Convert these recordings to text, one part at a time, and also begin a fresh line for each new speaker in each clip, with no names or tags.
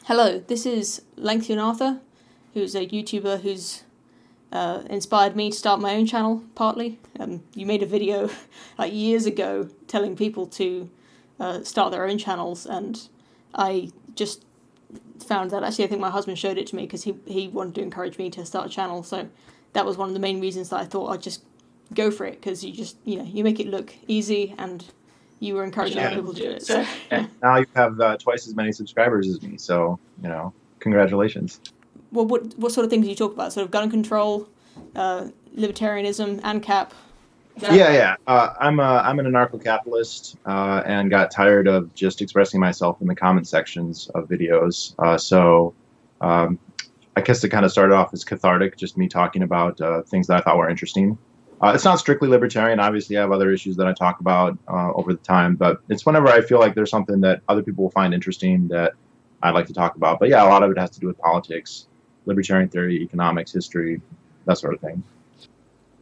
Hello, this is Lengthyounarther, who's a YouTuber who's inspired me to start my own channel, partly. You made a video like years ago telling people to start their own channels, and I just found that, actually I think my husband showed it to me because he wanted to encourage me to start a channel, so that was one of the main reasons that I thought I'd just go for it, because you make it look easy, and you were encouraging other people to do it. So.
Now you have twice as many subscribers as me, so, congratulations.
Well, what sort of things do you talk about? Sort of gun control, libertarianism, ANCAP?
Yeah. I'm an anarcho-capitalist and got tired of just expressing myself in the comment sections of videos. So I guess it kind of started off as cathartic, just me talking about things that I thought were interesting. It's not strictly libertarian. Obviously, I have other issues that I talk about over the time, but it's whenever I feel like there's something that other people will find interesting that I'd like to talk about. But yeah, a lot of it has to do with politics, libertarian theory, economics, history, that sort of thing.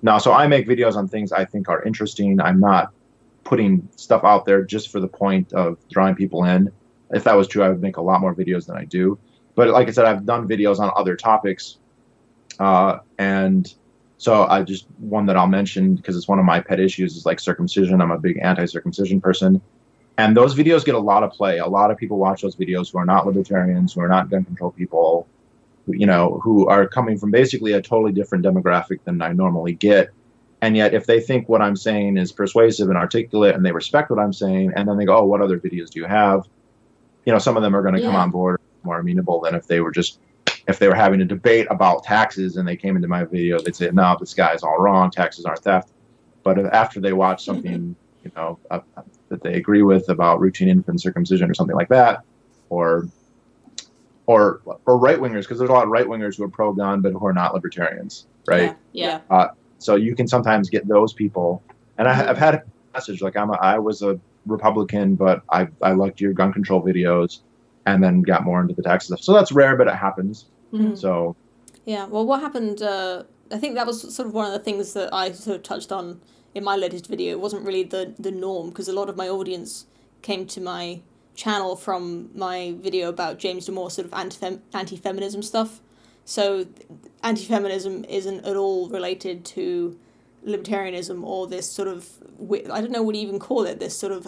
No, so I make videos on things I think are interesting. I'm not putting stuff out there just for the point of drawing people in. If that was true, I would make a lot more videos than I do. But like I said, I've done videos on other topics, and so one that I'll mention, because it's one of my pet issues, is like circumcision. I'm a big anti-circumcision person. And those videos get a lot of play. A lot of people watch those videos who are not libertarians, who are not gun control people, who are coming from basically a totally different demographic than I normally get. And yet, if they think what I'm saying is persuasive and articulate, and they respect what I'm saying, and then they go, oh, what other videos do you have? Some of them are going to come on board more amenable than if they were having a debate about taxes and they came into my video, they'd say, no, this guy's all wrong. Taxes aren't theft. But after they watch something, that they agree with about routine infant circumcision or something like that, or right-wingers, because there's a lot of right-wingers who are pro-gun but who are not libertarians, right?
Yeah.
So you can sometimes get those people. And I've had a message, like I was a Republican, but I liked your gun control videos, and then got more into the tax stuff. So that's rare, but it happens.
Mm-hmm.
So
yeah, well, what happened, I think that was sort of one of the things that I sort of touched on in my latest video. It wasn't really the norm, because a lot of my audience came to my channel from my video about James Damore sort of anti-feminism stuff. So anti-feminism isn't at all related to libertarianism or this sort of, I don't know what you even call it, this sort of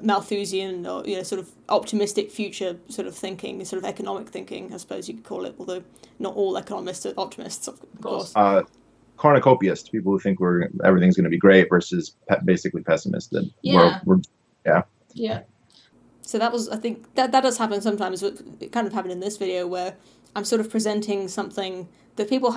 Malthusian or sort of optimistic future sort of thinking, sort of economic thinking, I suppose you could call it, although not all economists are optimists, of course.
Cornucopiast, people who think everything's going to be great, versus basically pessimistic.
Yeah.
Yeah.
So that was, I think, that does happen sometimes. It kind of happened in this video, where I'm sort of presenting something that people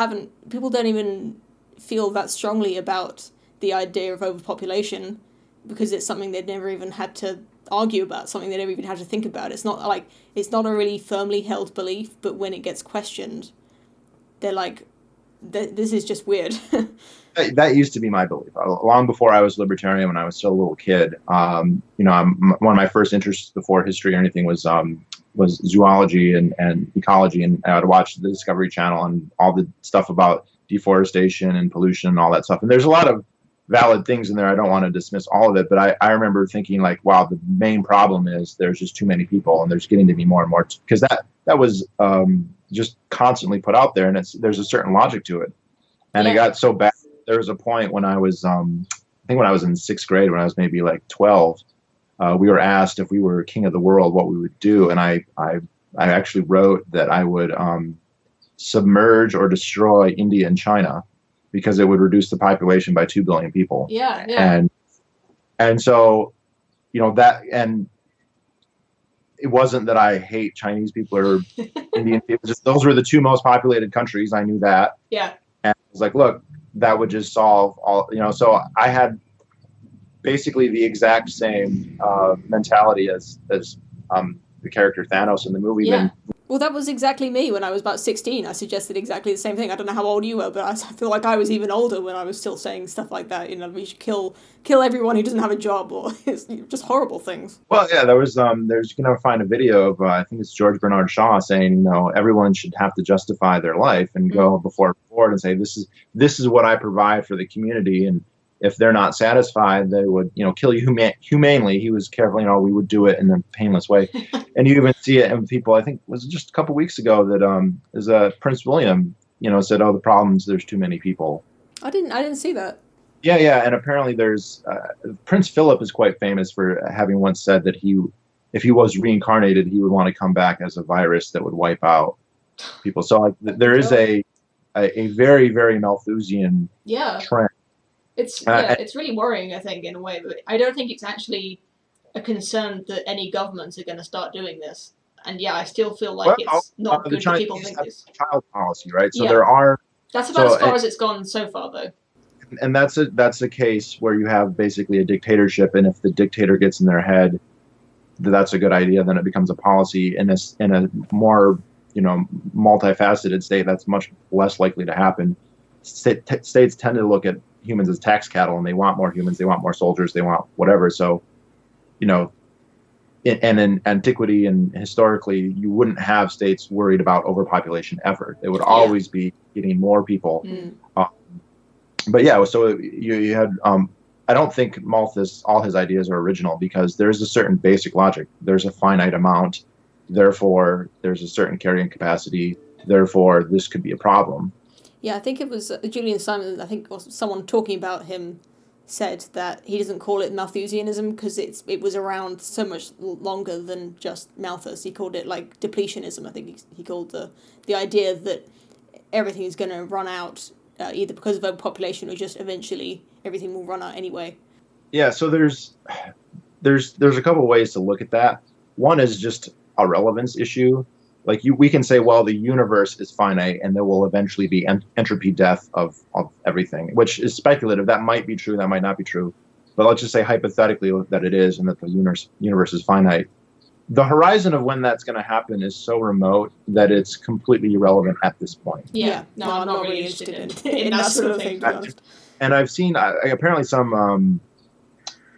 don't even feel that strongly about the idea of overpopulation, because it's something they'd never even had to argue about, something they never even had to think about. It's not a really firmly held belief, but when it gets questioned, they're like, this is just weird.
That used to be my belief long before I was libertarian. When I was still a little kid, one of my first interests before history or anything was zoology and ecology, and I would watch the Discovery Channel and all the stuff about deforestation and pollution and all that stuff. And there's a lot of valid things in there. I don't want to dismiss all of it, but I remember thinking, like, wow, the main problem is there's just too many people, and there's getting to be more and more, because that was just constantly put out there, and there's a certain logic to it. And It got so bad. There was a point when I was, I think when I was in 6th grade, when I was maybe like 12, we were asked if we were king of the world, what we would do. And I actually wrote that I would submerge or destroy India and China, because it would reduce the population by 2 billion people.
Yeah.
And so, and it wasn't that I hate Chinese people or Indian people. Just those were the 2 most populated countries. I knew that.
Yeah.
And I was like, look, that would just solve all, so I had basically the exact same mentality as the character Thanos in the movie.
Yeah. Well, that was exactly me when I was about 16. I suggested exactly the same thing. I don't know how old you were, but I feel like I was even older when I was still saying stuff like that. We should kill everyone who doesn't have a job, or it's just horrible things.
Well, yeah, there's you can find a video of I think it's George Bernard Shaw saying, everyone should have to justify their life and go before a board and say, this is what I provide for the community, and if they're not satisfied, they would, kill you humanely. He was careful, we would do it in a painless way. And you even see it in people, I think it was just a couple weeks ago that is Prince William, said, oh, the problem is there's too many people.
I didn't see that.
Yeah. And apparently there's, Prince Philip is quite famous for having once said that if he was reincarnated, he would want to come back as a virus that would wipe out people. So like, there is a very, very Malthusian trend.
It's really worrying, I think, in a way, but I don't think it's actually a concern that any governments are going to start doing this. And I still feel like it's not good that people think this.
Child policy, right? So there are.
That's about as far as it's gone so far, though.
And that's a case where you have basically a dictatorship, and if the dictator gets in their head that that's a good idea, then it becomes a policy. In a more multifaceted state, that's much less likely to happen. States tend to look at humans as tax cattle, and they want more humans, they want more soldiers, they want whatever. So, in antiquity and historically, you wouldn't have states worried about overpopulation ever. It would always be getting more people. But so you had. I don't think Malthus, all his ideas are original, because there's a certain basic logic. There's a finite amount, therefore there's a certain carrying capacity. Therefore, this could be a problem.
Yeah, I think it was Julian Simon, I think someone talking about him said that he doesn't call it Malthusianism because it was around so much longer than just Malthus. He called it like depletionism. I think he called the idea that everything is going to run out either because of overpopulation or just eventually everything will run out anyway.
Yeah, so there's a couple of ways to look at that. One is just a relevance issue. Like we can say, well, the universe is finite and there will eventually be entropy death of everything, which is speculative. That might be true, that might not be true. But let's just say hypothetically that it is and that the universe is finite. The horizon of when that's going to happen is so remote that it's completely irrelevant at this point.
Yeah, no, I'm not really interested in that sort of thing, to be honest.
And I've seen, apparently some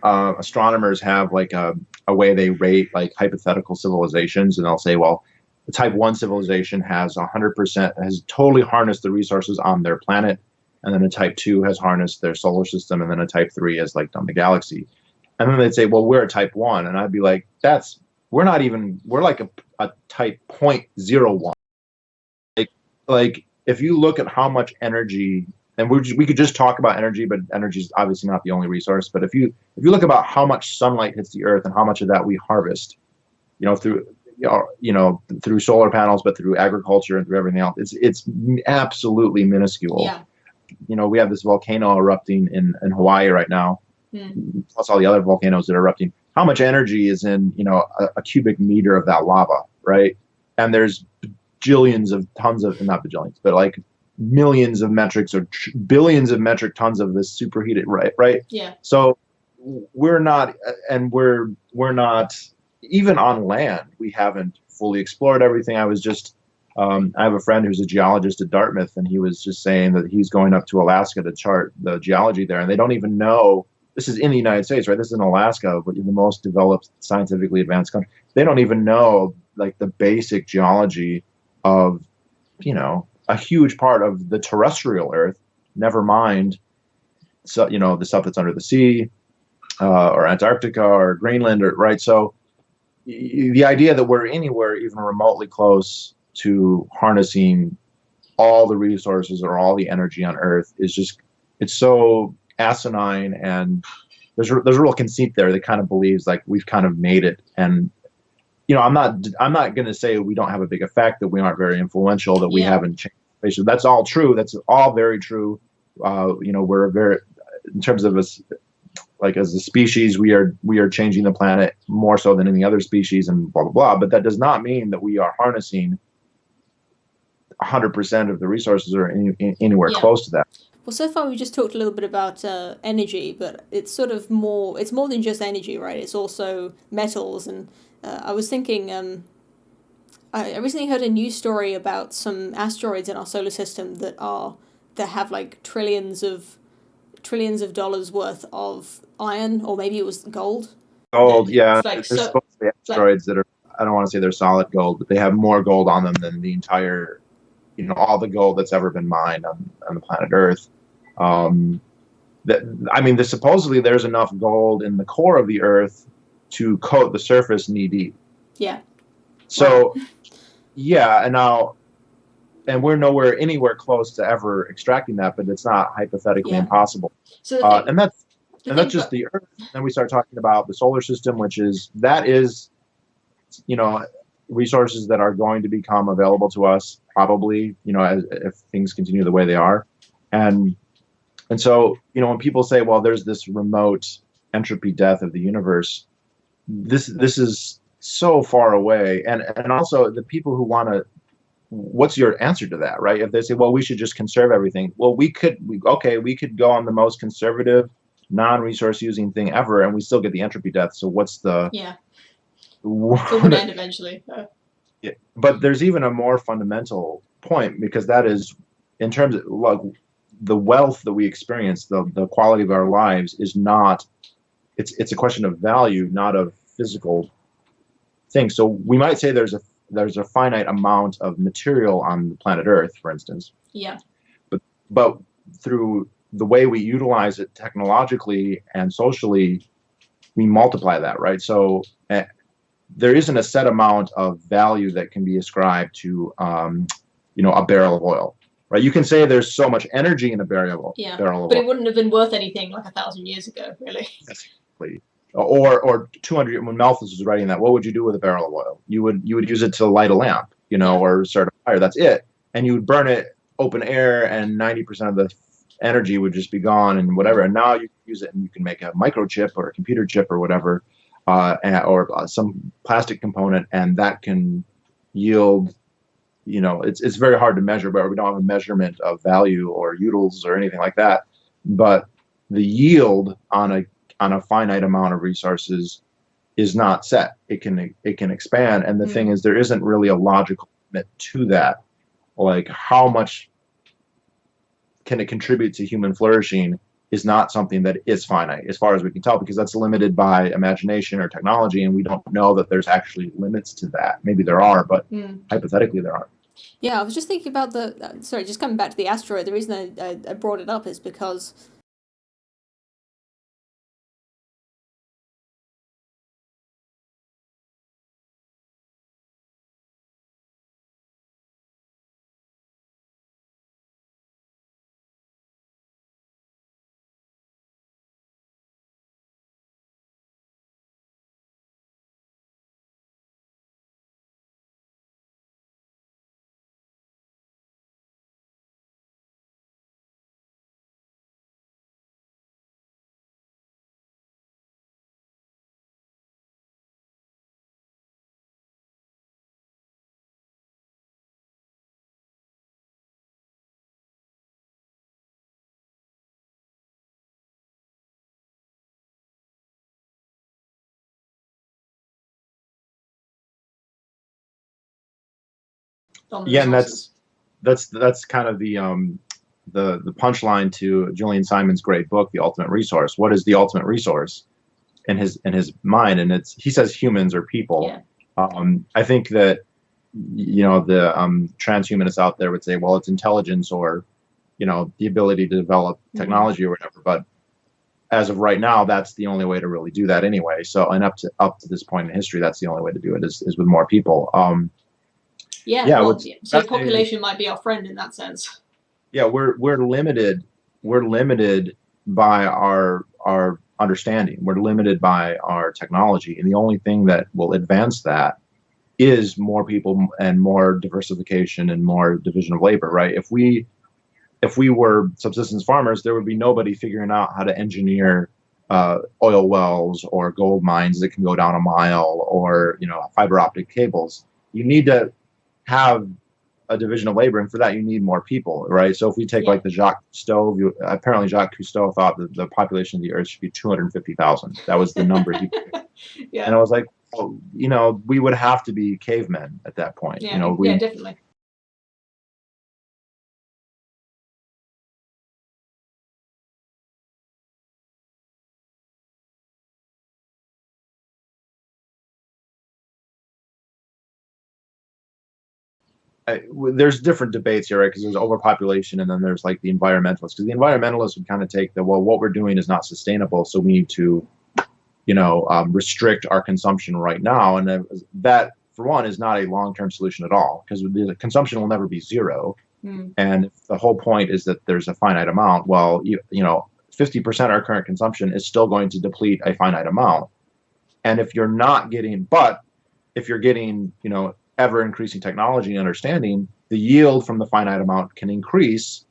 astronomers have like a way they rate like hypothetical civilizations, and they'll say, well, the type 1 civilization has 100%, has totally harnessed the resources on their planet, and then a type 2 has harnessed their solar system, and then a type 3 has like done the galaxy. And then they'd say, well, we're a type 1. And I'd be like, we're like a type 0.01. Like if you look at how much energy, and we could just talk about energy, but energy is obviously not the only resource. But if you look about how much sunlight hits the earth and how much of that we harvest, through solar panels, but through agriculture and through everything else, it's absolutely minuscule.
Yeah.
We have this volcano erupting in Hawaii right now, plus all the other volcanoes that are erupting. How much energy is in, a cubic meter of that lava, right? And there's bajillions of tons of, not bajillions, but like millions of metrics or billions of metric tons of this superheated, right?
Yeah.
So we're not, even on land, we haven't fully explored everything. I have a friend who's a geologist at Dartmouth, and he was just saying that he's going up to Alaska to chart the geology there, and they don't even know. This is in the United States, right? This is in Alaska, but the most developed, scientifically advanced country. They don't even know like the basic geology of, a huge part of the terrestrial Earth. Never mind, so the stuff that's under the sea, or Antarctica or Greenland, right? So the idea that we're anywhere even remotely close to harnessing all the resources or all the energy on Earth is just, it's so asinine, and there's a real conceit there that kind of believes like we've kind of made it. And I'm not going to say we don't have a big effect, that we aren't very influential, that we haven't changed. That's all true. That's all very true. We're very, in terms of us, like as a species, we are changing the planet more so than any other species, and blah blah blah. But that does not mean that we are harnessing 100% of the resources or anywhere close to that.
Well, so far we just talked a little bit about energy, but it's sort of more. It's more than just energy, right? It's also metals, and I was thinking. I recently heard a news story about some asteroids in our solar system that have like trillions of dollars worth of iron, or maybe it was gold.
Gold, yeah. There's supposed to be asteroids that are, I don't want to say they're solid gold, but they have more gold on them than the entire, all the gold that's ever been mined on the planet Earth. that, I mean, supposedly there's enough gold in the core of the Earth to coat the surface knee deep.
Yeah. Wow.
So yeah, and we're nowhere anywhere close to ever extracting that, but it's not hypothetically
Yeah.
impossible.
So
And that's
the thing,
just the Earth. Then we start talking about the solar system, that is, you know, resources that are going to become available to us probably, if things continue the way they are. And so, when people say, well, there's this remote entropy death of the universe, this is so far away. And also the people who want to, what's your answer to that, right? If they say, well, we should just conserve everything. Well, we could go on the most conservative, non-resource using thing ever, and we still get the entropy death. So what's the,
yeah, it's all going to end eventually.
Yeah, but there's even a more fundamental point, because that is, in terms of like the wealth that we experience, the quality of our lives is not, it's a question of value, not of physical things. So we might say there's a finite amount of material on the planet Earth, for instance.
Yeah.
But through the way we utilize it technologically and socially, we multiply that, right? So there isn't a set amount of value that can be ascribed to, a barrel of oil, right? You can say there's so much energy in a barrel of oil.
But it wouldn't have been worth anything like 1,000 years ago, really.
Exactly. Or 200, when Malthus was writing that, what would you do with a barrel of oil? You would use it to light a lamp, or start a fire. That's it. And you would burn it open air, and 90% of the energy would just be gone and whatever. And now you can use it, and you can make a microchip or a computer chip or whatever, or some plastic component, and that can yield. It's very hard to measure, but we don't have a measurement of value or utils or anything like that. But the yield on a finite amount of resources is not set. It can expand, and the thing is, there isn't really a logical limit to that. Like, how much can it contribute to human flourishing is not something that is finite, as far as we can tell, because that's limited by imagination or technology, and we don't know that there's actually limits to that. Maybe there are, but hypothetically there aren't.
Yeah, I was just thinking about sorry, just coming back to the asteroid, the reason I brought it up is because
Yeah, and that's kind of the punchline to Julian Simon's great book, The Ultimate Resource. What is the ultimate resource in his mind? And he says humans or people.
Yeah.
I think that the transhumanists out there would say, well, it's intelligence, or the ability to develop technology or whatever. But as of right now, that's the only way to really do that anyway. So, and up to this point in history, that's the only way to do it is with more people.
So population might be our friend in that sense.
Yeah, we're limited. We're limited by our understanding. We're limited by our technology, and the only thing that will advance that is more people and more diversification and more division of labor. Right? If we were subsistence farmers, there would be nobody figuring out how to engineer oil wells or gold mines that can go down a mile, or fiber optic cables. You need to have a division of labor, and for that you need more people, right? So if we take like the Jacques Cousteau, apparently Jacques Cousteau thought that the population of the Earth should be 250,000. That was the number he
Yeah.
And I was like, oh, we would have to be cavemen at that point.
Yeah, definitely.
there's different debates here, right? Because there's overpopulation, and then there's like the environmentalists. Because the environmentalists would kind of take the, well, what we're doing is not sustainable, so we need to, restrict our consumption right now, and that, for one, is not a long-term solution at all, because the consumption will never be zero. And if the whole point is that there's a finite amount, well, 50% of our current consumption is still going to deplete a finite amount. And if you're getting, ever increasing technology and understanding, the yield from the finite amount can increase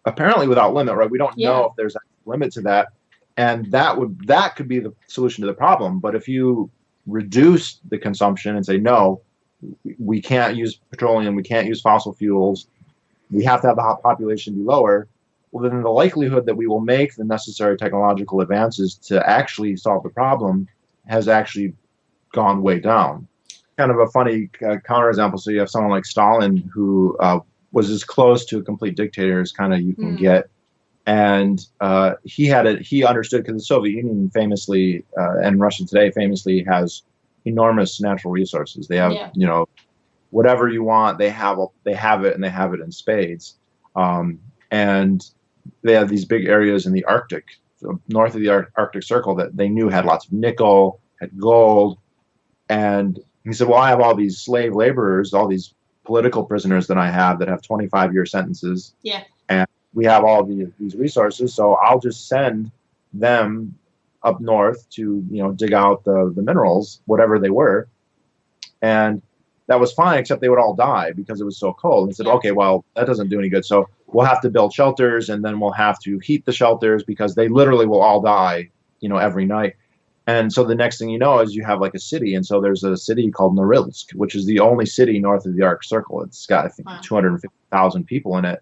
apparently without limit, right? We don't know if there's a limit to that. And that could be the solution to the problem. But if you reduce the consumption and say, no, we can't use petroleum, we can't use fossil fuels, we have to have the population be lower, well, then the likelihood that we will make the necessary technological advances to actually solve the problem has actually gone way down. Kind of a funny counterexample. So you have someone like Stalin, who was as close to a complete dictator as kind of you can get. And he understood, because the Soviet Union famously, and Russia today famously, has enormous natural resources. They have, whatever you want, they have it, and they have it in spades. And they have these big areas in the Arctic, so north of the Arctic Circle, that they knew had lots of nickel, had gold. And he said, well, I have all these slave laborers, all these political prisoners that I have that have 25-year sentences.
Yeah.
And we have all these resources, so I'll just send them up north to, dig out the minerals, whatever they were. And that was fine, except they would all die because it was so cold. And he said, okay, well, that doesn't do any good. So we'll have to build shelters, and then we'll have to heat the shelters, because they literally will all die, every night. And so the next thing you know is you have like a city. And so there's a city called Norilsk, which is the only city north of the Arctic Circle. It's got, I think, 250,000 people in it.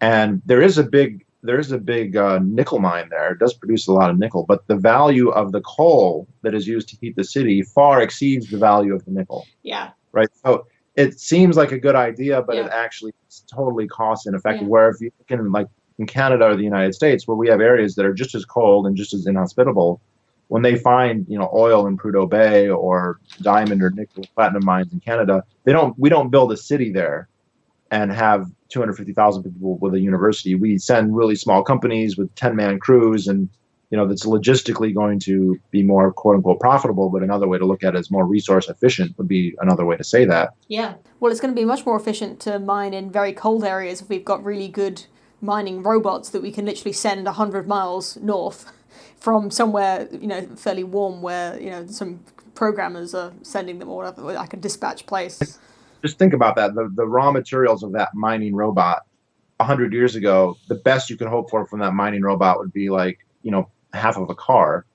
And there is a big nickel mine there. It does produce a lot of nickel, but the value of the coal that is used to heat the city far exceeds the value of the nickel.
Yeah.
Right. So it seems like a good idea, but it actually is totally cost ineffective.
Yeah.
Where if you can, like in Canada or the United States, where we have areas that are just as cold and just as inhospitable, when they find, oil in Prudhoe Bay or diamond or nickel platinum mines in Canada, we don't build a city there and have 250,000 people with a university. We send really small companies with 10-man crews, and that's logistically going to be more quote unquote profitable. But another way to look at it is more resource efficient would be another way to say that.
Yeah. Well, it's going to be much more efficient to mine in very cold areas if we've got really good mining robots that we can literally send 100 miles north from somewhere, fairly warm, where, some programmers are sending them, or whatever, like a dispatch place.
Just think about that. The raw materials of that mining robot 100 years ago, the best you could hope for from that mining robot would be like, half of a car,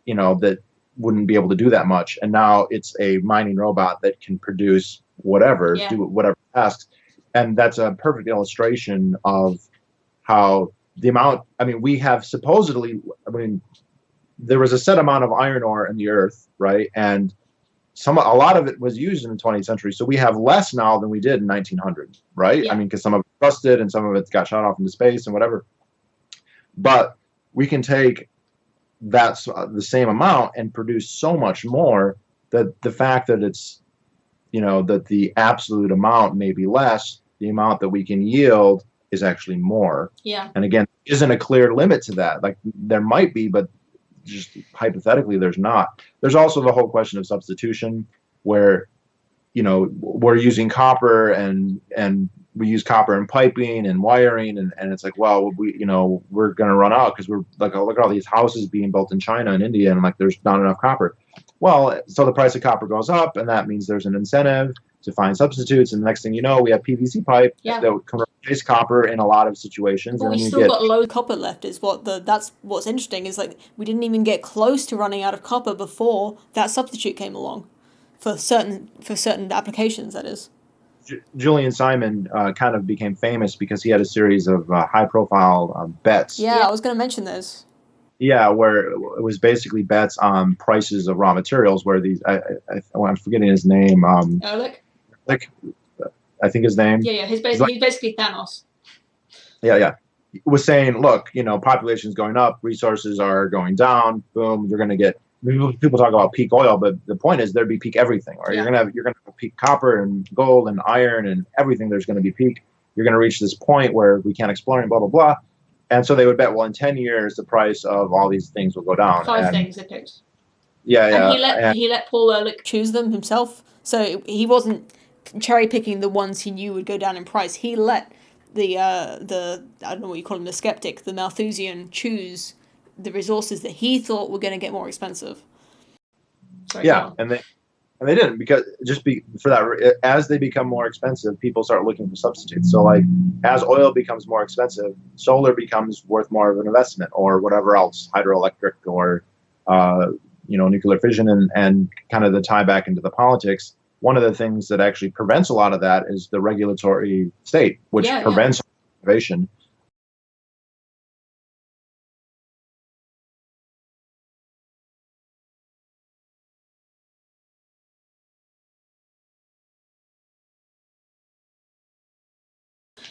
that wouldn't be able to do that much. And now it's a mining robot that can produce whatever, do whatever tasks. And that's a perfect illustration of how the amount, we have supposedly, there was a set amount of iron ore in the earth, right? And a lot of it was used in the 20th century. So we have less now than we did in 1900, right?
Yeah.
Because some of it's rusted and some of it got shot off into space and whatever. But we can take the same amount and produce so much more, that the fact that it's, that the absolute amount may be less, the amount that we can yield is actually more.
Yeah.
And again, isn't a clear limit to that. Like there might be, but just hypothetically, there's not. There's also the whole question of substitution, where, we're using copper and we use copper in piping and wiring, and it's like, well, we're going to run out, because we're like, look at all these houses being built in China and India, and like there's not enough copper. Well, so the price of copper goes up, and that means there's an incentive to find substitutes, and the next thing you know, we have PVC pipe that can replace copper in a lot of situations.
But
and
we still got low copper left. That's what's interesting, is like we didn't even get close to running out of copper before that substitute came along, for certain applications, that is.
Julian Simon kind of became famous because he had a series of high-profile bets.
Yeah, I was going to mention those.
Yeah, where it was basically bets on prices of raw materials. Where these, I'm forgetting his name.
Ehrlich?
I think his name.
Yeah. He's basically Thanos.
Yeah. Was saying, look, population's going up, resources are going down. Boom, you're going to get people talk about peak oil, but the point is there'd be peak everything, right?
Yeah.
You're gonna have peak copper and gold and iron and everything. There's going to be peak. You're going to reach this point where we can't explore and blah blah blah. And so they would bet, well, in 10 years, the price of all these things will go down.
Five things they picked.
Yeah,
And
yeah.
he let Paul Ehrlich
choose them himself. So he wasn't cherry picking the ones he knew would go down in price. He let the I don't know what you call him, the skeptic, the Malthusian, choose the resources that he thought were going to get more expensive.
Sorry,
Yeah, and they didn't, because for that, as they become more expensive, people start looking for substitutes. So like as oil becomes more expensive, solar becomes worth more of an investment, or whatever else, hydroelectric, or nuclear fission, and kind of the tie back into the politics. One of the things that actually prevents a lot of that is the regulatory state, which prevents innovation.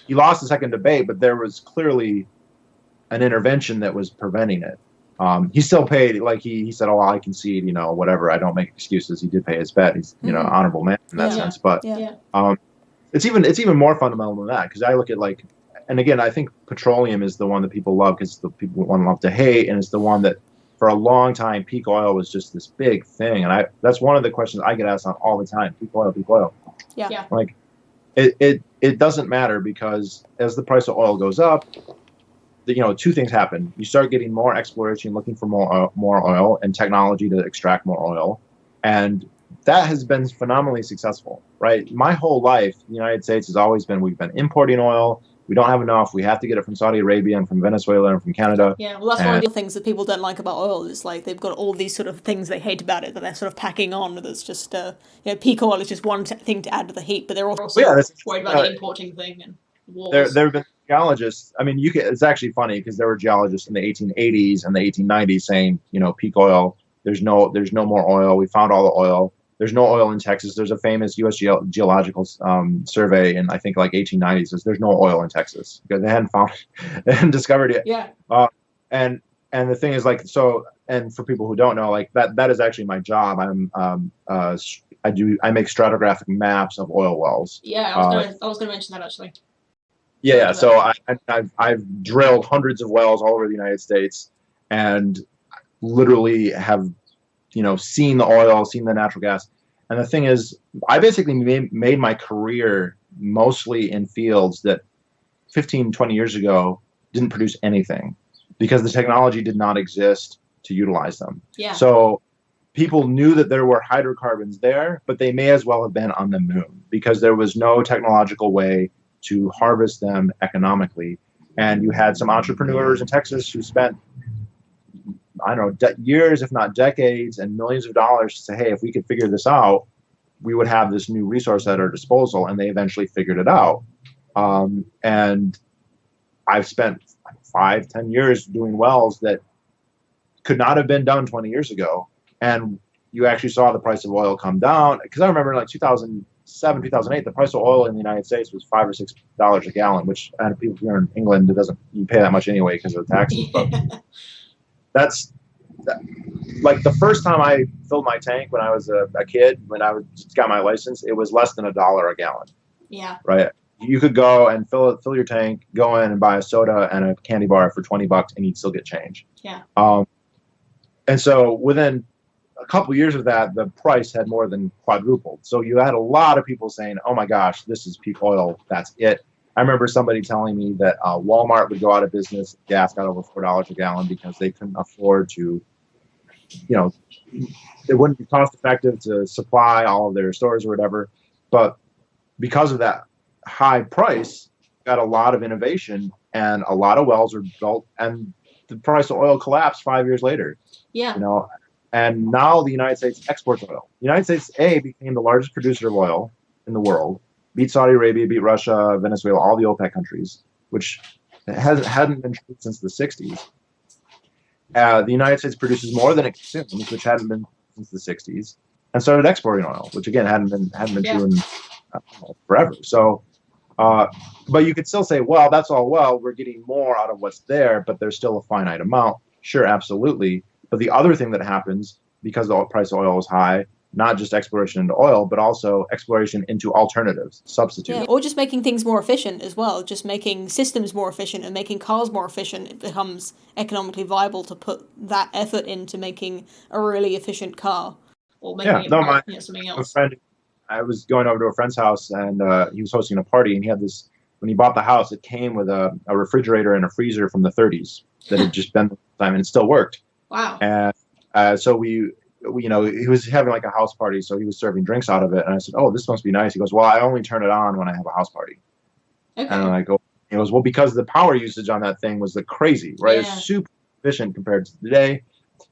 He lost the second debate, but there was clearly an intervention that was preventing it. He still paid, like he said, "Oh, I concede, whatever. I don't make excuses." He did pay his bet. He's, honorable man in that sense. But it's even more fundamental than that, because I look at and again, I think petroleum is the one that people love because the people want love to hate, and it's the one that for a long time peak oil was just this big thing, and that's one of the questions I get asked on all the time: peak oil, peak oil.
Yeah.
Like it doesn't matter, because as the price of oil goes up, two things happen. You start getting more exploration, looking for more oil, and technology to extract more oil. And that has been phenomenally successful, right? My whole life, the United States has always been, we've been importing oil. We don't have enough. We have to get it from Saudi Arabia and from Venezuela and from Canada.
Yeah, well, that's one of the things that people don't like about oil. Is like they've got all these sort of things they hate about it that they're sort of packing on. That's just, peak oil is just one thing to add to the heat, but they're also
worried about the importing thing and
wars. There have been geologists. I mean, it's actually funny, because there were geologists in the 1880s and the 1890s saying, peak oil. There's no more oil. We found all the oil. There's no oil in Texas. There's a famous U.S. geological survey in, I think, like 1890s. Says there's no oil in Texas, because they hadn't discovered it.
Yeah.
And the thing is, and for people who don't know, that is actually my job. I make stratigraphic maps of oil wells.
Yeah, I was going to mention that actually.
Yeah. So I've drilled hundreds of wells all over the United States, and literally have seen the oil, seen the natural gas. And the thing is, I basically made my career mostly in fields that 15, 20 years ago didn't produce anything, because the technology did not exist to utilize them.
Yeah.
So people knew that there were hydrocarbons there, but they may as well have been on the moon, because there was no technological way to harvest them economically. And you had some entrepreneurs in Texas who spent, I don't know, years, if not decades, and millions of dollars to say, hey, if we could figure this out, we would have this new resource at our disposal. And they eventually figured it out. And I've spent 5-10 years doing wells that could not have been done 20 years ago. And you actually saw the price of oil come down. Because I remember in 2007, 2008, the price of oil in the United States was $5 or $6 a gallon, which people here in England, you pay that much anyway because of the taxes. But that's like the first time I filled my tank when I was a kid, when I just got my license, it was less than $1 a gallon.
Yeah.
Right. You could go and fill your tank, go in and buy a soda and a candy bar for $20, and you'd still get change.
Yeah.
And so within a couple of years of that, the price had more than quadrupled. So you had a lot of people saying, "Oh my gosh, this is peak oil. That's it." I remember somebody telling me that Walmart would go out of business if gas got over $4 a gallon, because they couldn't afford to, it wouldn't be cost effective to supply all of their stores or whatever. But because of that high price, got a lot of innovation, and a lot of wells were built, and the price of oil collapsed 5 years later.
Yeah.
And now the United States exports oil. The United States became the largest producer of oil in the world. Beat Saudi Arabia, beat Russia, Venezuela, all the OPEC countries, which hadn't been true since the 60s. The United States produces more than it consumes, which hadn't been since the 60s, and started exporting oil, which again hadn't been true in forever. So, but you could still say, well, that's all well. We're getting more out of what's there, but there's still a finite amount. Sure, absolutely. But the other thing that happens because the price of oil is high, not just exploration into oil, but also exploration into alternatives, substitutes.
Yeah, or just making things more efficient as well. Just making systems more efficient and making cars more efficient. It becomes economically viable to put that effort into making a really efficient car.
Or making something else.
I was going over to a friend's house, and he was hosting a party, and he had this. When he bought the house, it came with a refrigerator and a freezer from the 30s that had just been the time, and it still worked.
Wow.
And so we, you know, he was having like a house party, so he was serving drinks out of it. And I said, "Oh, this must be nice." He goes, "Well, I only turn it on when I have a house party."
Okay.
And I go, he goes, "Well, because the power usage on that thing was like crazy, right?
Yeah.
It's super efficient compared to today."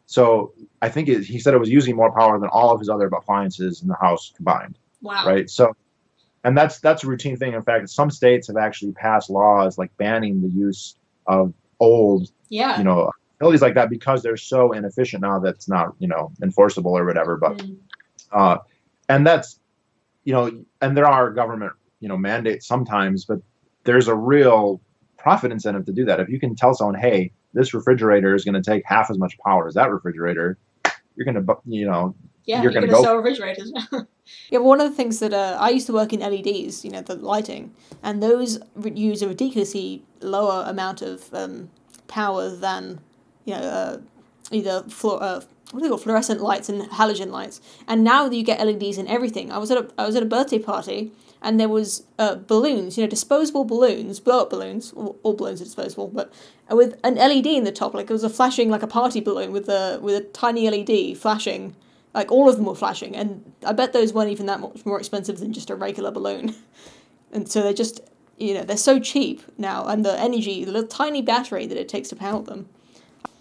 So I think he said it was using more power than all of his other appliances in the house combined.
Wow.
Right. So, and that's a routine thing. In fact, some states have actually passed laws like banning the use of old,
yeah,
you know, facilities like that because they're so inefficient now that it's not, you know, enforceable or whatever. But, and that's, you know, and there are government, you know, mandates sometimes, but there's a real profit incentive to do that. If you can tell someone, hey, this refrigerator is going to take half as much power as that refrigerator, you're going to, you know,
you're going to go sell refrigerators.
Yeah, one of the things that I used to work in LEDs, you know, the lighting, and those use a ridiculously lower amount of power than, you know, either fluorescent lights and halogen lights. And now you get LEDs in everything. I was at a birthday party, and there was balloons, you know, disposable balloons, blow-up balloons. All balloons are disposable, but with an LED in the top, like it was a flashing, like a party balloon with a tiny LED flashing. Like, all of them were flashing, and I bet those weren't even that much more expensive than just a regular balloon. And so they're just, you know, they're so cheap now, and the energy, the little tiny battery that it takes to power them.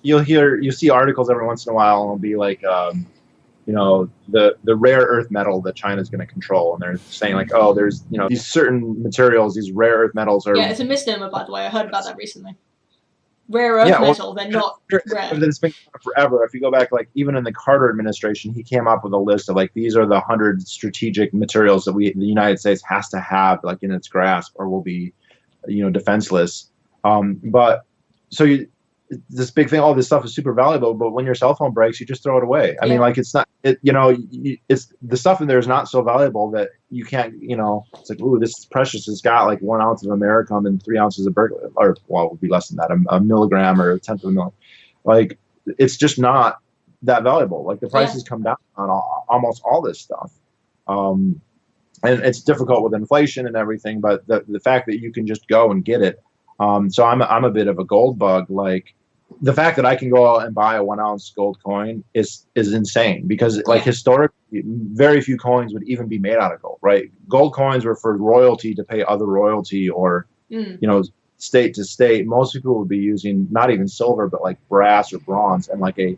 You see articles every once in a while, and it'll be like, you know, the rare earth metal that China's going to control, and they're saying like, oh, there's, you know, these certain materials, these rare earth metals are.
Yeah, it's a misnomer, by the way. I heard about that recently. Rare earth metal, they're not rare.
It's been forever. If you go back, like even in the Carter administration, he came up with a list of like, these are the 100 strategic materials that the United States has to have like in its grasp, or will be, you know, defenseless. But so this big thing, all this stuff is super valuable, but when your cell phone breaks, you just throw it away. I mean, like, it's not, you know, it's the stuff in there is not so valuable that you can't, you know, it's like, ooh, this is precious. It's got like 1 ounce of Americum and 3 ounces of beryllium, or well, it would be less than that, a milligram or a tenth of a milligram. Like, it's just not that valuable. Like, the prices come down on almost all this stuff. And it's difficult with inflation and everything, but the fact that you can just go and get it. So I'm a bit of a gold bug. Like, the fact that I can go out and buy a 1 ounce gold coin is insane, because like historically, very few coins would even be made out of gold, right? Gold coins were for royalty to pay other royalty, or, you know, state to state. Most people would be using not even silver, but like brass or bronze. And like a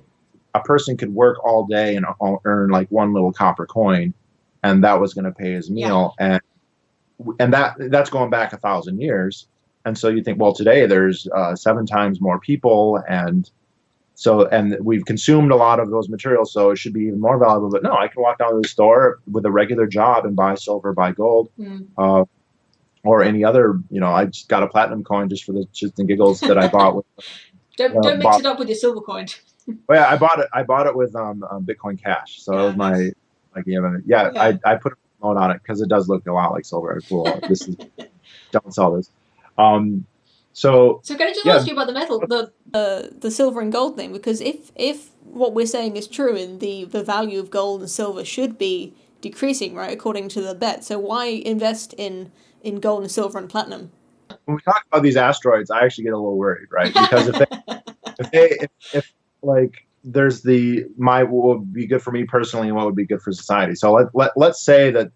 person could work all day and earn like one little copper coin, and that was going to pay his meal. And that's going back 1,000 years. And so you think, well, today there's 7 times more people, and we've consumed a lot of those materials, so it should be even more valuable. But no, I can walk down to the store with a regular job and buy silver, buy gold, or any other. You know, I just got a platinum coin just for the shits and giggles that I bought with.
Don't mix it up with your silver coin.
Oh yeah, I bought it with Bitcoin Cash, so it was my I put a note on it because it does look a lot like silver. Cool. Don't sell this. So
can I just ask you about the metal,
the silver and gold thing? Because if what we're saying is true, and the value of gold and silver should be decreasing, right, according to the bet, so why invest in gold and silver and platinum?
When we talk about these asteroids, I actually get a little worried, right? Because if like there's what would be good for me personally and what would be good for society. So let's say that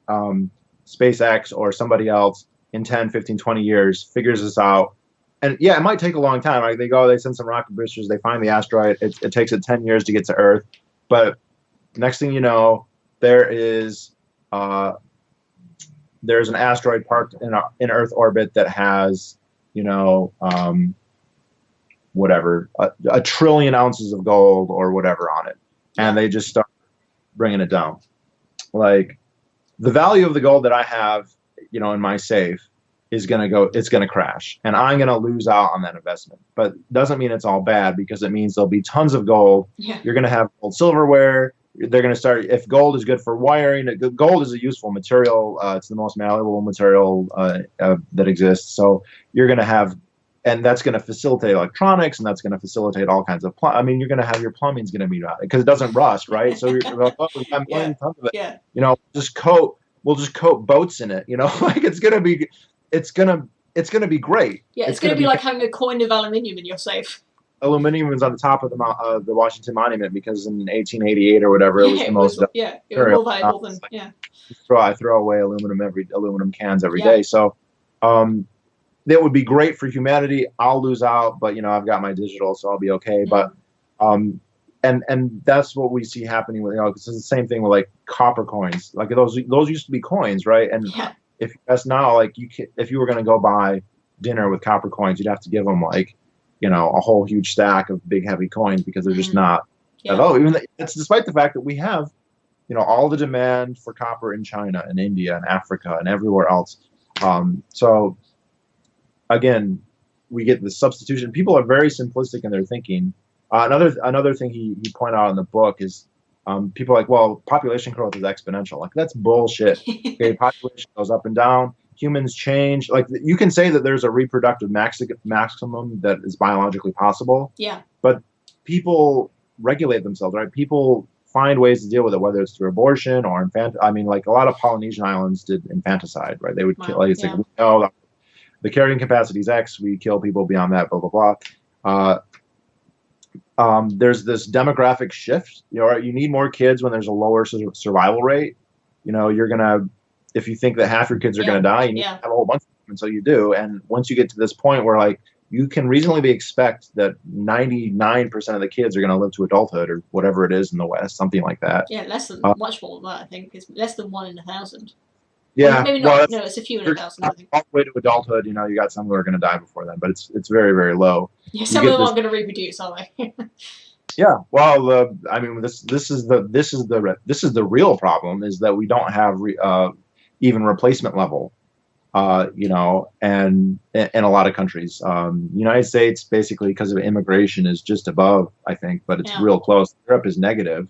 SpaceX or somebody else in 10, 15, 20 years figures this out. And yeah, it might take a long time. Like, they send some rocket boosters, they find the asteroid. It takes it 10 years to get to Earth. But next thing you know, there's an asteroid parked in Earth orbit that has, you know, whatever, a trillion ounces of gold or whatever on it. And they just start bringing it down. Like, the value of the gold that I have, you know, in my safe it's going to crash, and I'm going to lose out on that investment. But doesn't mean it's all bad, because it means there'll be tons of gold.
Yeah.
You're going to have gold silverware. they're going to start, if gold is good for wiring, gold is a useful material. It's the most malleable material that exists. So you're going to have, and that's going to facilitate electronics, and that's going to facilitate all kinds of, I mean, you're going to have your plumbing's going to be out because it doesn't rust, right? So you're like, oh, we got millions of it.
Yeah.
You know, we'll just coat boats in it, you know, like it's going to be great.
Yeah, it's going to be like having a coin of aluminium in your safe.
Aluminum was on the top of the Washington Monument because in 1888 or whatever it was the most.
It was more valuable than
I throw away aluminum cans every day. So, that would be great for humanity. I'll lose out, but you know I've got my digital, so I'll be okay. But, and that's what we see happening with it's the same thing with like copper coins. Like those used to be coins, right? And if that's now like if you were going to go buy dinner with copper coins, you'd have to give them like, you know, a whole huge stack of big heavy coins because they're just not at all. Even it's despite the fact that we have, you know, all the demand for copper in China and India and Africa and everywhere else. So again, we get the substitution. People are very simplistic in their thinking. Another thing he pointed out in the book is people are like, well, population growth is exponential. Like that's bullshit. Okay, population goes up and down. Humans change. Like you can say that there's a reproductive maximum that is biologically possible.
Yeah.
But people regulate themselves, right? People find ways to deal with it, whether it's through abortion or I mean, like a lot of Polynesian islands did infanticide, right? They would kill. Like it's like, oh, the carrying capacity is X. We kill people beyond that. Blah blah blah. There's this demographic shift. You know, you need more kids when there's a lower survival rate. You know, you're gonna. If you think that half your kids are going to die, you need to have a whole bunch of them, and so you do. And once you get to this point where, like, you can reasonably expect that 99% of the kids are going to live to adulthood or whatever it is in the West, something like that.
Yeah, much more than that, I think. It's less than 1 in 1,000.
Yeah.
Well, maybe not. No, it's a few in 1,000, I think.
All the way to adulthood, you know, you got some who are going to die before then, but it's very, very low.
Yeah, some of them aren't going to reproduce, are they?
Yeah, well, I mean, this is the real problem is that we don't have even replacement level, you know, and in a lot of countries, United States basically because of immigration is just above, I think, but it's real close. Europe is negative,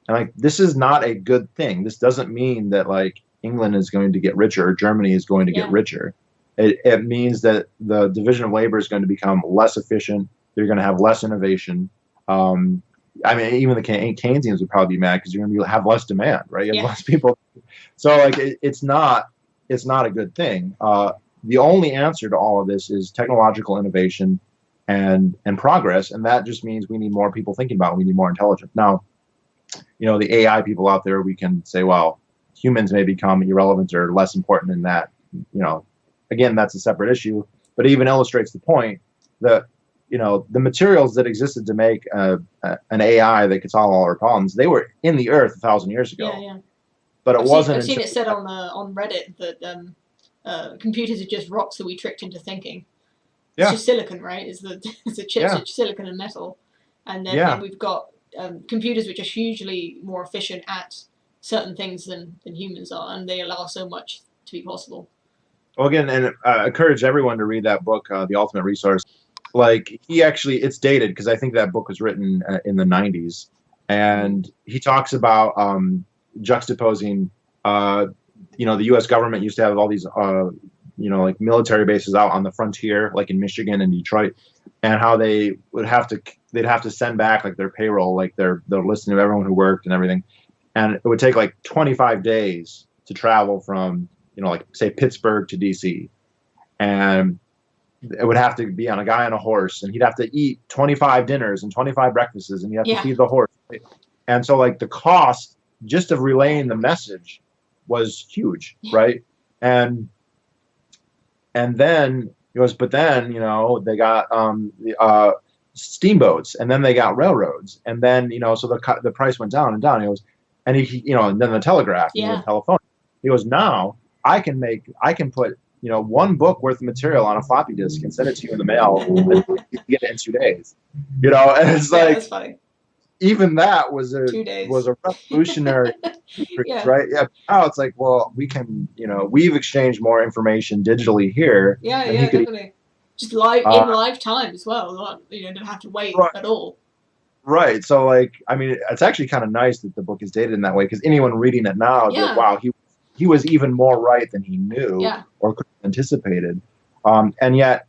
and like this is not a good thing. This doesn't mean that like England is going to get richer or Germany is going to get richer. It means that the division of labor is going to become less efficient. They're going to have less innovation. I mean, even the Keynesians would probably be mad because you're going to have less demand, right? You have less people. So, like, it's not a good thing. The only answer to all of this is technological innovation and progress, and that just means we need more people thinking about it. We need more intelligence. Now, you know, the AI people out there, we can say, well, humans may become irrelevant or less important in that. You know, again, that's a separate issue, but it even illustrates the point that, you know, the materials that existed to make an AI that could solve all our problems, they were in the earth 1,000 years ago.
Yeah.
But it wasn't.
I've seen it said on Reddit that computers are just rocks that we tricked into thinking. It's just silicon, right? It's the chips, it's silicon and metal, and then we've got computers which are hugely more efficient at certain things than humans are, and they allow so much to be possible.
Well, again, and I encourage everyone to read that book, The Ultimate Resource. Like it's dated because I think that book was written in the 90s, and he talks about juxtaposing. You know, the U.S. government used to have all these, you know, like military bases out on the frontier, like in Michigan and Detroit, and how they'd have to send back like their payroll, like their listing of everyone who worked and everything, and it would take like 25 days to travel from, you know, like say Pittsburgh to D.C. and it would have to be on a guy on a horse, and he'd have to eat 25 dinners and 25 breakfasts, and you have to feed the horse. And so, like, the cost just of relaying the message was huge, right? And then it was, but then, you know, they got steamboats, and then they got railroads, and then, you know, so the price went down and down. He goes, and he, you know, and then the telegraph, and the telephone. He goes, now I can put, you know, one book worth of material on a floppy disk and send it to you in the mail and you get it in 2 days. You know, and it's like,
that's funny.
Even that was a revolutionary, right? Yeah. Now it's like, well, we can, you know, we've exchanged more information digitally here.
Yeah, definitely. Just in live time as well. You know, don't have to wait at all.
Right. So, like, I mean, it's actually kind of nice that the book is dated in that way, because anyone reading it now, like, wow, he was even more right than he knew or could have anticipated. And yet,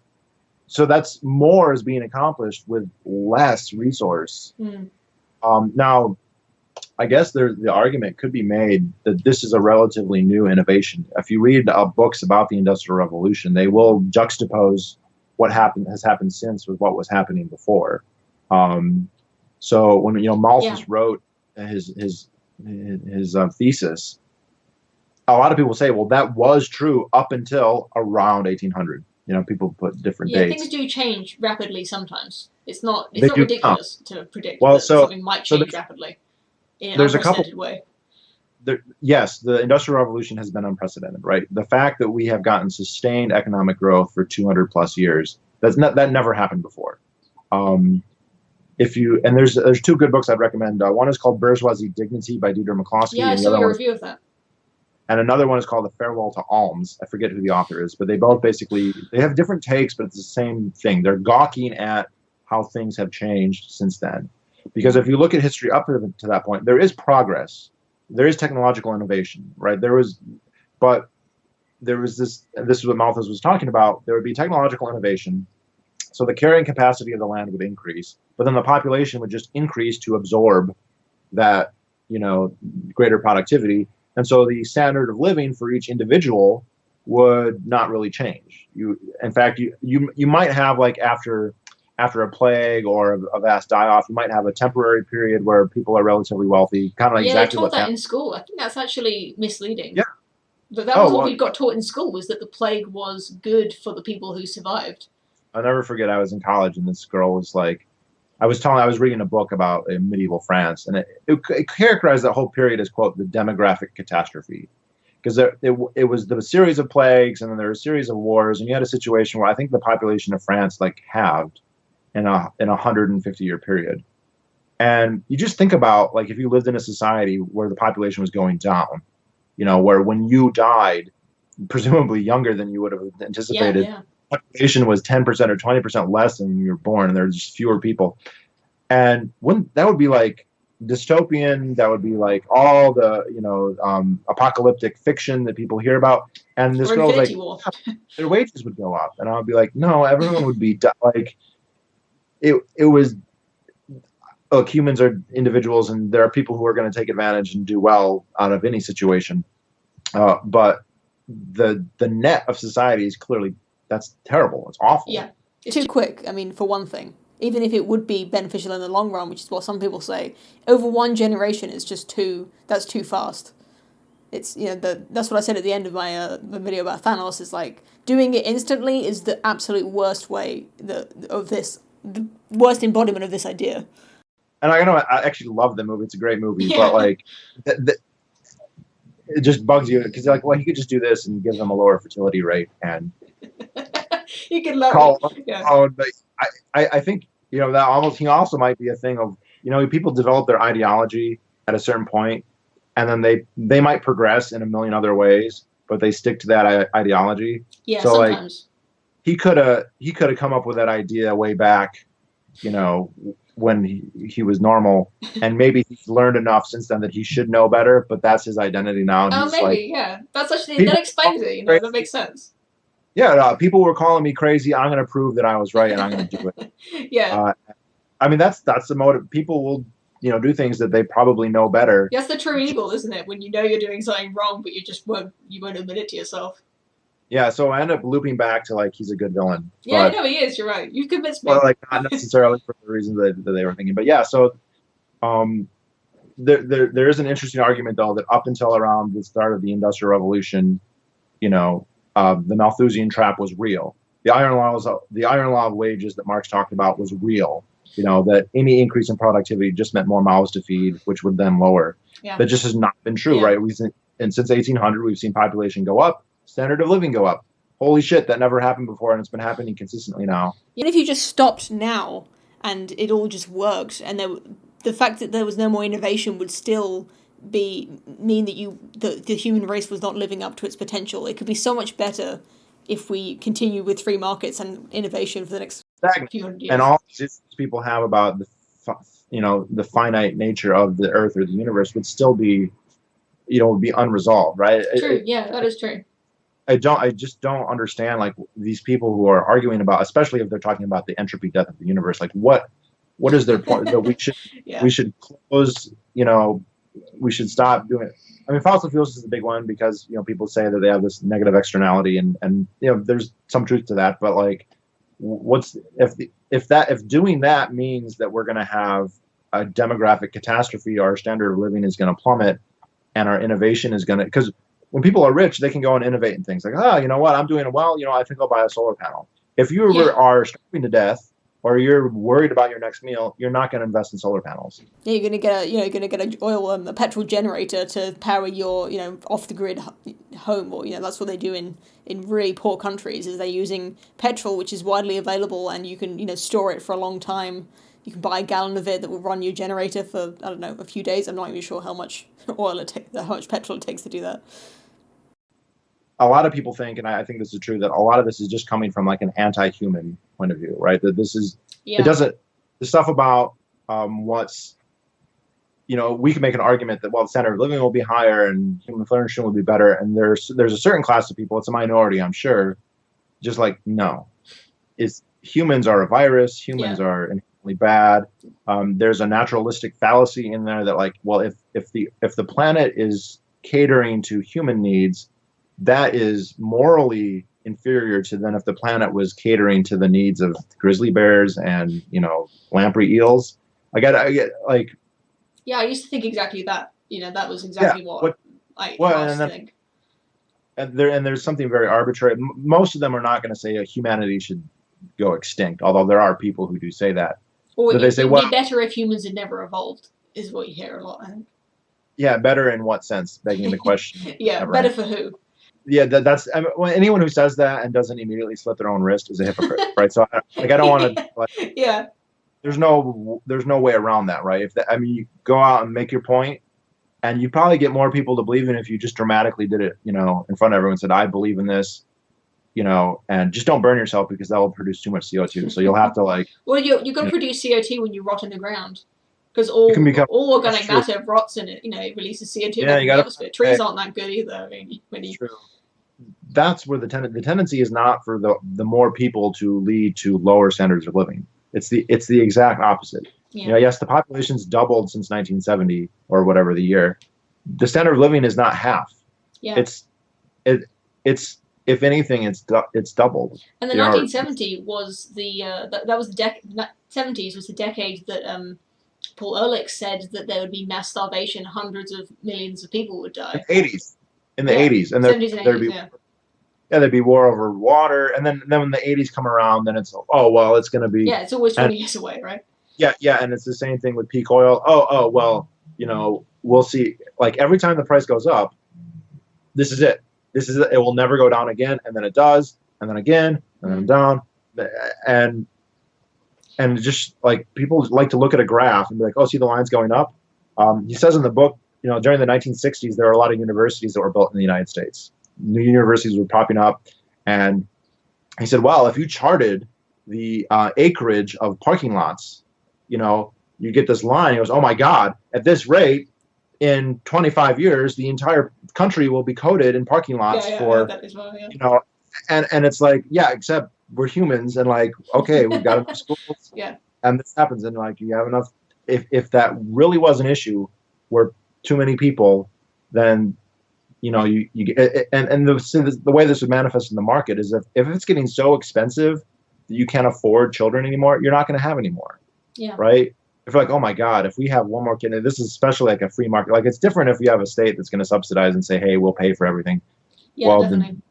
so that's more is being accomplished with less resource. Now, I guess the argument could be made that this is a relatively new innovation. If you read books about the Industrial Revolution, they will juxtapose what has happened since with what was happening before. So when Malthus wrote his thesis, a lot of people say, well, that was true up until around 1800. People put different dates.
Things do change rapidly sometimes. It's not ridiculous to predict that something might change rapidly in an unprecedented way.
Yes, the Industrial Revolution has been unprecedented, right? The fact that we have gotten sustained economic growth for 200 plus years, that never happened before. There's two good books I'd recommend. One is called Bourgeoisie Dignity by Deirdre McCloskey.
Yeah, I saw your review of that.
And another one is called The Farewell to Alms. I forget who the author is, but they both basically, they have different takes, but it's the same thing. They're gawking at how things have changed since then. Because if you look at history up to that point, there is progress. There is technological innovation, right? But there was this is what Malthus was talking about. There would be technological innovation. So the carrying capacity of the land would increase, but then the population would just increase to absorb that, greater productivity. And so the standard of living for each individual would not really change. In fact, you might have, like, after a plague or a vast die-off, you might have a temporary period where people are relatively wealthy, kind of like exactly
they taught that in school. I think that's actually misleading.
Yeah.
But that was what we got taught in school, was that the plague was good for the people who survived.
I'll never forget, I was in college and this girl was like, I was reading a book about medieval France, and it characterized that whole period as, quote, the demographic catastrophe. Because it was the series of plagues, and then there were a series of wars, and you had a situation where I think the population of France, like, halved in a 150-year period. And you just think about, like, if you lived in a society where the population was going down, where when you died, presumably younger than you would have anticipated, population was 10% or 20% less than when you were born, and there were just fewer people. And that would be like dystopian, that would be like all the apocalyptic fiction that people hear about. And this girl was like, their wages would go up, and I would be like, no, everyone would be like, it was, look, humans are individuals, and there are people who are going to take advantage and do well out of any situation, but the net of society is clearly, that's terrible. It's awful.
Yeah. It's too quick. I mean, for one thing, even if it would be beneficial in the long run, which is what some people say, over one generation is just that's too fast. It's, that's what I said at the end of my the video about Thanos, is like, doing it instantly is the absolute worst way the worst embodiment of this idea.
And I actually love the movie. It's a great movie, but like, it just bugs you, because you're like, well, you could just do this and give them a lower fertility rate, and
you can love it.
Yeah. But I think that he also might be a thing of, people develop their ideology at a certain point, and then they might progress in a million other ways, but they stick to that ideology.
Yeah, so sometimes.
Like, he could have come up with that idea way back, when he was normal, and maybe he's learned enough since then that he should know better, but that's his identity now. And
maybe, that's actually, that explains it, that makes sense.
Yeah, people were calling me crazy. I'm going to prove that I was right, and I'm going to do it.
Yeah.
I mean, that's the motive. People will, do things that they probably know better.
That's the true evil, isn't it? When you're doing something wrong, but you won't admit it to yourself.
Yeah, so I end up looping back to, like, he's a good villain.
Yeah, no, he is. You're right. You've convinced me.
Well, like, not necessarily for the reasons that they were thinking, but yeah. So, there is an interesting argument, though, that up until around the start of the Industrial Revolution, the Malthusian trap was real. The iron law of wages that Marx talked about was real. That any increase in productivity just meant more mouths to feed, which would then lower. Yeah. That just has not been true, right? And since 1800, we've seen population go up, standard of living go up. Holy shit, that never happened before, and it's been happening consistently now.
Even if you just stopped now and it all just worked, and the fact that there was no more innovation would still mean that the human race was not living up to its potential. It could be so much better if we continue with free markets and innovation for the next few hundred years.
And all these people have about the finite nature of the Earth or the universe would still be, would be unresolved, right?
True. Yeah, that is true.
I just don't understand, like, these people who are arguing about, especially if they're talking about the entropy death of the universe, like what is their point? That we should we should close, we should stop doing it. I mean, fossil fuels is the big one because people say that they have this negative externality, and there's some truth to that. But like, what's if doing that means that we're going to have a demographic catastrophe, our standard of living is going to plummet, and our innovation is going to, because when people are rich, they can go and innovate in things like, you know what, I'm doing well, I think I'll buy a solar panel. If you are starving to death, or you're worried about your next meal, you're not going to invest in solar panels.
Yeah, you're going to get a petrol generator to power your, off the grid home, or that's what they do in really poor countries. Is they're using petrol, which is widely available, and you can store it for a long time. You can buy a gallon of it that will run your generator for, I don't know, a few days. I'm not even sure how much how much petrol it takes to do that.
A lot of people think, and I think this is true, that a lot of this is just coming from like an anti-human point of view, right? That this is, it doesn't, the stuff about what's, we can make an argument that, well, the standard of living will be higher and human flourishing will be better. And there's a certain class of people, it's a minority, I'm sure, just like, no, humans are a virus, humans are inherently bad. There's a naturalistic fallacy in there that, like, well, if the planet is catering to human needs, that is morally inferior to than if the planet was catering to the needs of grizzly bears and lamprey eels. I get like.
Yeah, I used to think exactly that. That was exactly what I used to think.
And there's something very arbitrary. Most of them are not going to say humanity should go extinct, although there are people who do say that.
Or they say, well, it'd be better if humans had never evolved, is what you hear a lot, I think.
Yeah, better in what sense? Begging the question.
Better for who?
Yeah, that's anyone who says that and doesn't immediately slit their own wrist is a hypocrite, right? So I don't want to. There's no way around that, right? You go out and make your point, and you probably get more people to believe in it if you just dramatically did it, in front of everyone, said, I believe in this, and just don't burn yourself because that will produce too much CO2. So you'll have to
Well, you're going to produce CO2 when you rot in the ground. Because all organic matter rots in it, it releases CO2 in the atmosphere. Trees aren't that good either.
True. That's where the tendency is not for the more people to lead to lower standards of living. It's the exact opposite.
Yeah.
Yes, the population's doubled since 1970 or whatever the year. The standard of living is not half.
Yeah.
It's if anything, it's doubled.
And the 1970 was that was the 70s was the decade that Paul Ehrlich said that there would be mass starvation, hundreds of millions of people would die.
In the 80s, and
70s and 80s,
there'd be war over water, and then when the 80s come around, then it's it's going to be
it's always 20 years away, right?
Yeah, and it's the same thing with peak oil. We'll see. Like every time the price goes up, this is it. It will never go down again, and then it does, and then again, and then down, and just like people like to look at a graph and be like, see the line's going up. He says in the book, during the 1960s, there were a lot of universities that were built in the United States. New universities were popping up, and he said, well, if you charted the acreage of parking lots, you get this line. He goes, oh my God, at this rate, in 25 years, the entire country will be coated in parking lots for,
that as well,
and it's like, except we're humans, and like, okay, we've got enough schools, and this happens, and like, you have enough. If that really was an issue, where too many people, then you get, and the way this would manifest in the market is if it's getting so expensive that you can't afford children anymore, you're not going to have any more.
Yeah.
Right. If you're like, oh my God, if we have one more kid, and this is especially like a free market, like it's different if you have a state that's going to subsidize and say, hey, we'll pay for everything.
Yeah, definitely.
Then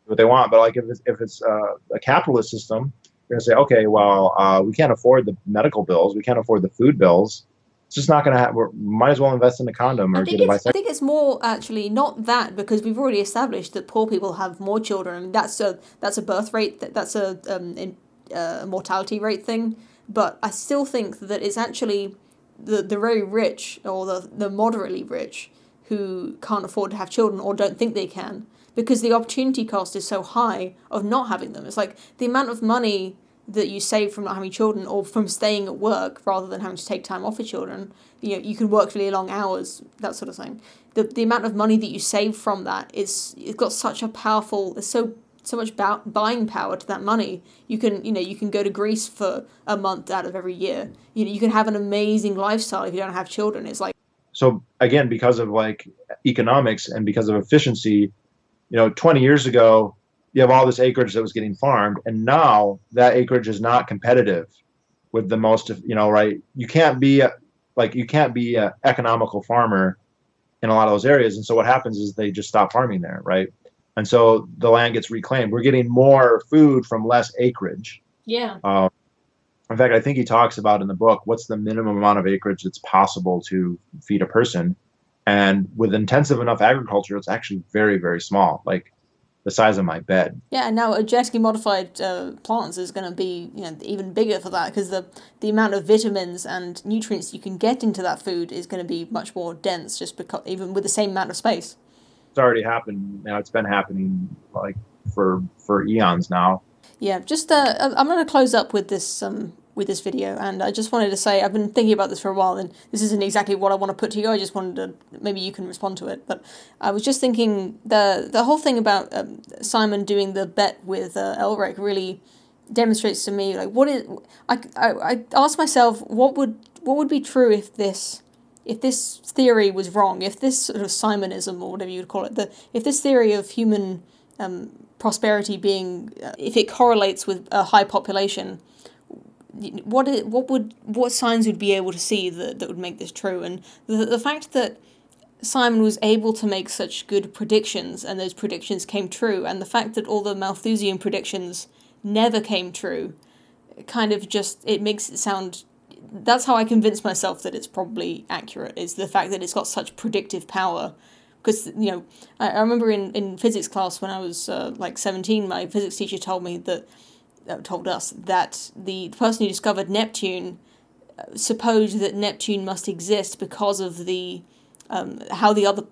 what they want. But like if it's a capitalist system, you're going to say, okay, well, we can't afford the medical bills, we can't afford the food bills. It's just not going to happen. We might as well invest in a condom or get a bisexual.
I think it's more actually not that, because we've already established that poor people have more children. That's a birth rate. That's a mortality rate thing. But I still think that it's actually the very rich or the moderately rich who can't afford to have children or don't think they can, because the opportunity cost is so high of not having them. It's like the amount of money that you save from not having children or from staying at work rather than having to take time off for children, you can work really long hours, that sort of thing. The amount of money that you save from that it's got such a powerful, there's so much buying power to that money. You can go to Greece for a month out of every year. You can have an amazing lifestyle if you don't have children. It's like,
so again, because of like economics and because of efficiency, 20 years ago, you have all this acreage that was getting farmed, and now that acreage is not competitive with the most, right? You can't be an economical farmer in a lot of those areas. And so what happens is they just stop farming there, right? And so the land gets reclaimed. We're getting more food from less acreage.
Yeah.
In fact, I think he talks about in the book, what's the minimum amount of acreage that's possible to feed a person? And with intensive enough agriculture, it's actually very, very small, like the size of my bed.
Yeah, and now genetically modified plants is going to be even bigger for that, because the amount of vitamins and nutrients you can get into that food is going to be much more dense, just because even with the same amount of space.
It's already happened. It's been happening like for eons now.
Yeah, just I'm going to close up with this video, and I just wanted to say I've been thinking about this for a while, and this isn't exactly what I want to put to you. I just wanted to, maybe you can respond to it, but I was just thinking the whole thing about Simon doing the bet with Ehrlich really demonstrates to me like I asked myself what would be true if this theory was wrong, if this sort of Simonism or whatever you would call it, if this theory of human prosperity being if it correlates with a high population. What signs would be able to see that would make this true? And the fact that Simon was able to make such good predictions and those predictions came true, and the fact that all the Malthusian predictions never came true, kind of just, it makes it sound, that's how I convince myself that it's probably accurate, is the fact that it's got such predictive power. Because, I remember in physics class when I was like 17, my physics teacher told us that the person who discovered Neptune supposed that Neptune must exist because of the how the other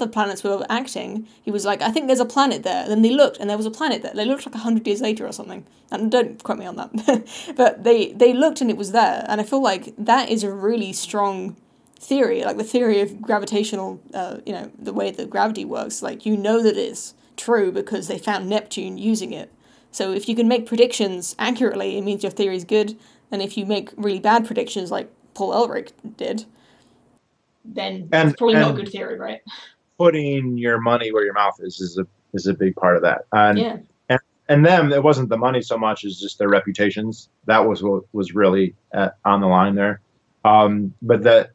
planets were acting. He was like, I think there's a planet there. Then they looked, and there was a planet there. They looked like 100 years later or something. And don't quote me on that. But they looked and it was there. And I feel like that is a really strong theory, like the theory of gravitational, the way that gravity works. Like, that it's true because they found Neptune using it. So if you can make predictions accurately, it means your theory is good. And if you make really bad predictions, like Paul Ehrlich did,
then it's probably not a good theory, right?
Putting your money where your mouth is a big part of that.
And
them, it wasn't the money so much as just their reputations. That was what was really on the line there. But that,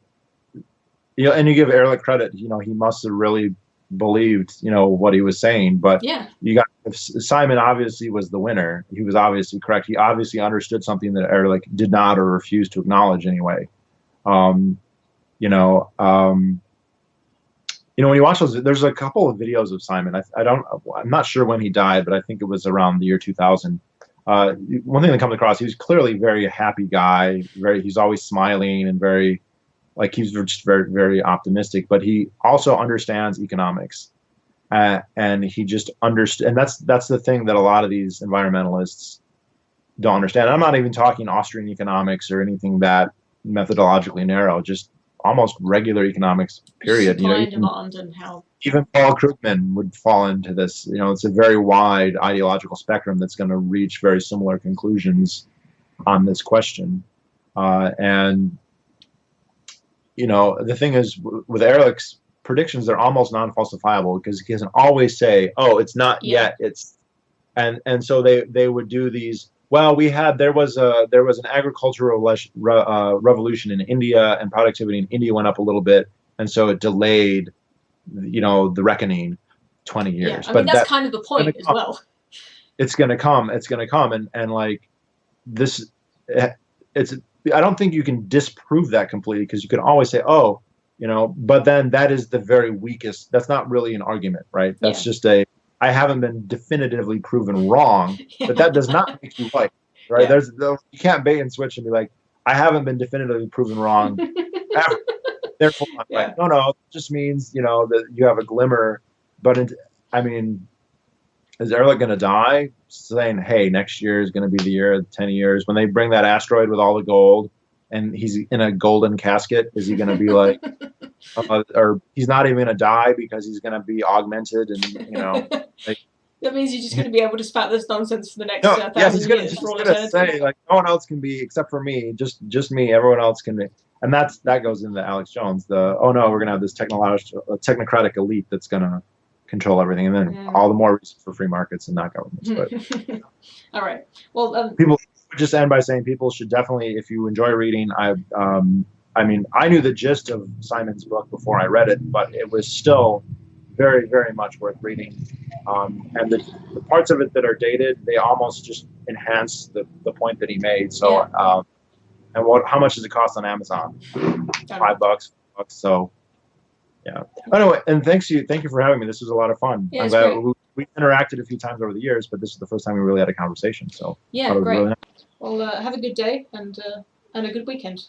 and you give Ehrlich credit. He must have really believed, what he was saying. But Simon obviously was the winner. He was obviously correct. He obviously understood something that Ehrlich did not or refused to acknowledge anyway. When you watch those, there's a couple of videos of Simon. I'm not sure when he died, but I think it was around the year 2000. One thing that comes across, he was clearly a very happy guy. He's always smiling and very, like, he's just very, very optimistic, but he also understands economics. And he just understood, and that's the thing that a lot of these environmentalists don't understand. I'm not even talking Austrian economics or anything that methodologically narrow, just almost regular economics, period.
Supply and demand and how
even Paul Krugman would fall into this. It's a very wide ideological spectrum that's going to reach very similar conclusions on this question. The thing is, with Ehrlich's predictions, they're almost non-falsifiable because he doesn't always say, "Oh, it's not yet." It's and so they would do these. Well, there was an agricultural revolution in India, and productivity in India went up a little bit, and so it delayed, the reckoning 20 years.
Yeah, that's kind of the point as well.
It's going to come, and like this, it's. I don't think you can disprove that completely, because you can always say, "Oh, but then that is the very weakest." That's not really an argument, right? That's just I haven't been definitively proven wrong, but that does not make you right. Right? Yeah. You can't bait and switch and be like, I haven't been definitively proven wrong. Therefore, I'm right. No, it just means, that you have a glimmer. But is Ehrlich going to die? Saying, hey, next year is going to be the year of 10 years. When they bring that asteroid with all the gold and he's in a golden casket, is he going to be like, or he's not even going to die because he's going to be augmented and, like,
that means you're just going to be able to spout this nonsense for the next
no,
1,000 years
he's
for all
gonna
eternity.
say, like, no one else can be except for me, just me. Everyone else can be, and that goes into Alex Jones. Oh no, we're gonna have this technocratic elite that's gonna control everything, and then all the more reason for free markets and not governments. But
all right, well,
people just end by saying people should definitely, if you enjoy reading, I mean, I knew the gist of Simon's book before I read it, but it was still very, very much worth reading. And the parts of it that are dated, they almost just enhance the point that he made. So, and how much does it cost on Amazon? $5. So, yeah. Anyway, and thank you for having me. This was a lot of fun.
Yeah, I'm glad
we interacted a few times over the years, but this is the first time we really had a conversation. So,
yeah, great.
Really nice.
Well, have a good day and a good weekend.